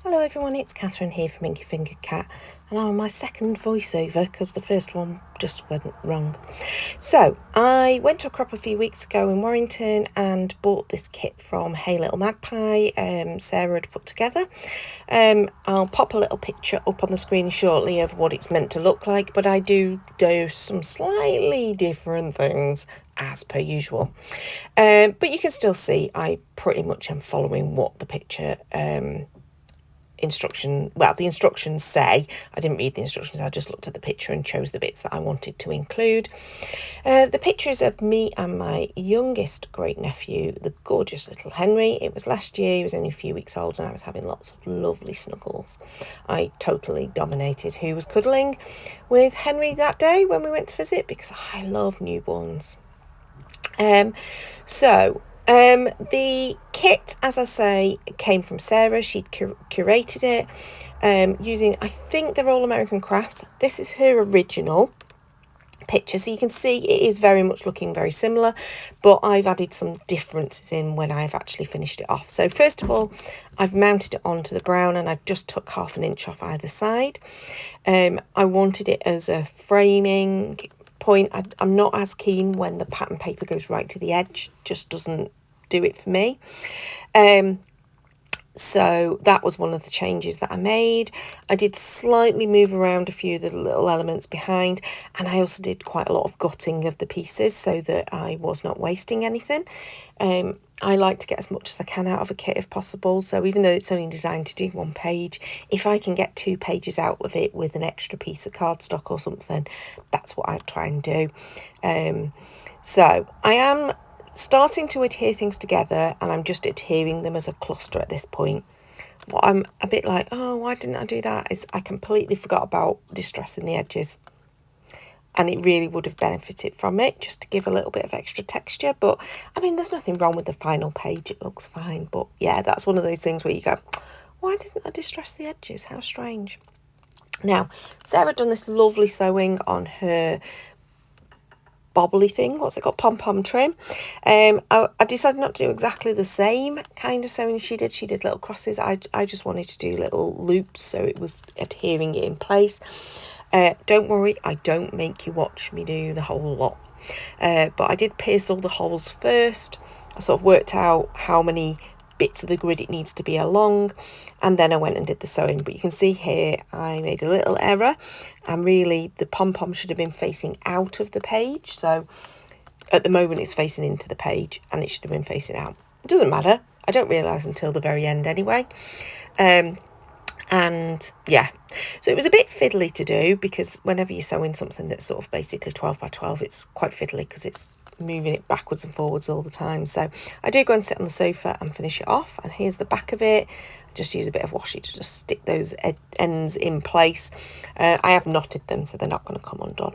Hello everyone, it's Catherine here from Inky Fingered Cat, and I'm on my second voiceover because the first one just went wrong. So, I went to a crop a few weeks ago in Warrington and bought this kit from Hey Little Magpie, Sarah had put together. I'll pop a little picture up on the screen shortly of what it's meant to look like, but I do some slightly different things as per usual. But you can still see I pretty much am following what the picture the instructions say. I didn't read the instructions, I just looked at the picture and chose the bits that I wanted to include. The pictures of me and my youngest great nephew, the gorgeous little Henry. It was last year, he was only a few weeks old, and I was having lots of lovely snuggles. I totally dominated who was cuddling with Henry that day when we went to visit because I love newborns. The kit, as I say, came from Sarah. She'd curated it using, I think they're all American crafts. This is her original picture, so you can see it is very much looking very similar, but I've added some differences in when I've actually finished it off. So first of all, I've mounted it onto the brown and I've just took 1/2 inch off either side. I wanted it as a framing point. I'm not as keen when the pattern paper goes right to the edge, just doesn't do it for me. So that was one of the changes that I made. I did slightly move around a few of the little elements behind, and I also did quite a lot of gutting of the pieces so that I was not wasting anything. I like to get as much as I can out of a kit if possible, so even though it's only designed to do 1 page, if I can get 2 pages out of it with an extra piece of cardstock or something, that's what I try and do. So I am starting to adhere things together, and I'm just adhering them as a cluster at this point. What I'm a bit like, oh, why didn't I do that, is I completely forgot about distressing the edges, and it really would have benefited from it just to give a little bit of extra texture. But I mean, there's nothing wrong with the final page, it looks fine. But yeah, that's one of those things where you go, why didn't I distress the edges, how strange. Now, Sarah done this lovely sewing on her bobbly thing, what's it called, pom-pom trim. I decided not to do exactly the same kind of sewing she did. She did little crosses. I just wanted to do little loops so it was adhering it in place. Don't worry, I don't make you watch me do the whole lot, but I did pierce all the holes first. I sort of worked out how many bits of the grid it needs to be along, and then I went and did the sewing. But you can see here I made a little error, and really the pom-pom should have been facing out of the page. So at the moment it's facing into the page and it should have been facing out. It doesn't matter, I don't realise until the very end anyway. And yeah, so it was a bit fiddly to do, because whenever you're sewing something that's sort of basically 12 by 12, it's quite fiddly because it's moving it backwards and forwards all the time. So I do go and sit on the sofa and finish it off, and here's the back of it. I just use a bit of washi to just stick those ends in place. I have knotted them so they're not going to come undone.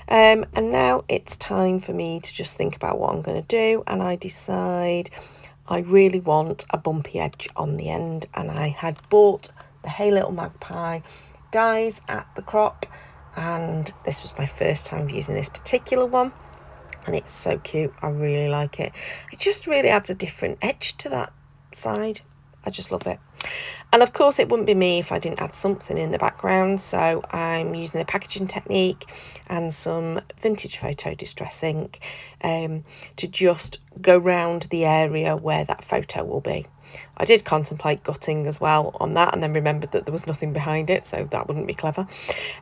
And now it's time for me to just think about what I'm going to do, and I decide I really want a bumpy edge on the end, and I had bought the Hey Little Magpie dies at the crop, and this was my first time using this particular one, and it's so cute. I really like it. It just really adds a different edge to that side. I just love it. And of course it wouldn't be me if I didn't add something in the background, so I'm using the packaging technique and some vintage photo distress ink to just go round the area where that photo will be. I did contemplate gutting as well on that, and then remembered that there was nothing behind it, so that wouldn't be clever.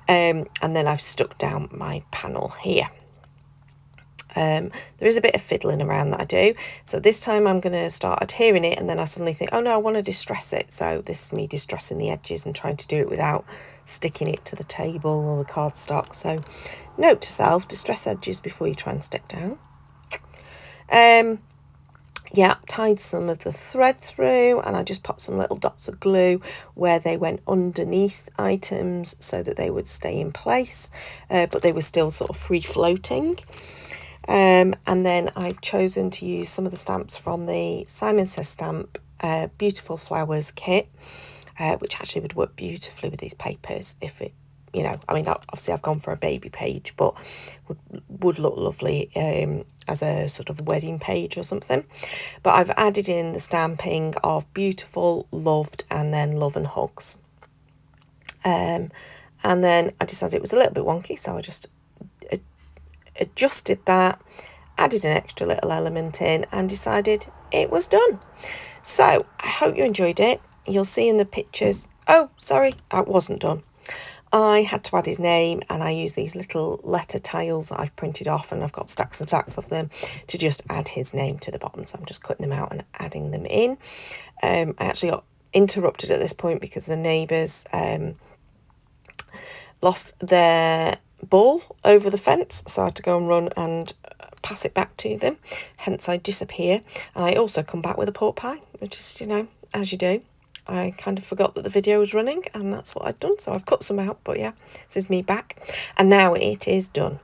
And then I've stuck down my panel here. There is a bit of fiddling around that I do, so this time I'm going to start adhering it, and then I suddenly think, oh no, I want to distress it. So this is me distressing the edges and trying to do it without sticking it to the table or the cardstock. So note to self, distress edges before you try and stick down. Yeah, tied some of the thread through, and I just popped some little dots of glue where they went underneath items so that they would stay in place, but they were still sort of free floating. And then I've chosen to use some of the stamps from the Simon Says Stamp Beautiful Flowers kit, which actually would work beautifully with these papers if it, you know, I mean, obviously I've gone for a baby page, but would look lovely as a sort of wedding page or something. But I've added in the stamping of beautiful, loved, and then love and hugs. And then I decided it was a little bit wonky, so I just adjusted that, added an extra little element in, and decided it was done. So I hope you enjoyed it. You'll see in the pictures. Oh, sorry, I wasn't done. I had to add his name, and I used these little letter tiles that I've printed off, and I've got stacks and stacks of them to just add his name to the bottom. So I'm just cutting them out and adding them in. I actually got interrupted at this point because the neighbours lost their ball over the fence, so I had to go and run and pass it back to them, hence I disappear. And I also come back with a pork pie, which is, you know, as you do. I kind of forgot that the video was running, and that's what I'd done, so I've cut some out. But yeah, this is me back, and now it is done.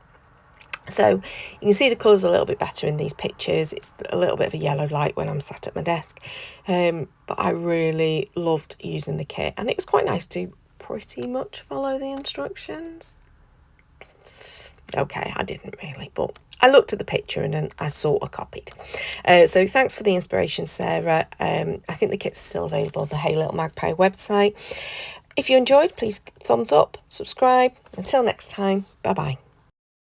So you can see the colours a little bit better in these pictures. It's a little bit of a yellow light when I'm sat at my desk, but I really loved using the kit, and it was quite nice to pretty much follow the instructions. Okay, I didn't really, but I looked at the picture and then I sort of copied. So thanks for the inspiration, Sarah. I think the kit's still available on the Hey Little Magpie website. If you enjoyed, please thumbs up, subscribe. Until next time, bye-bye.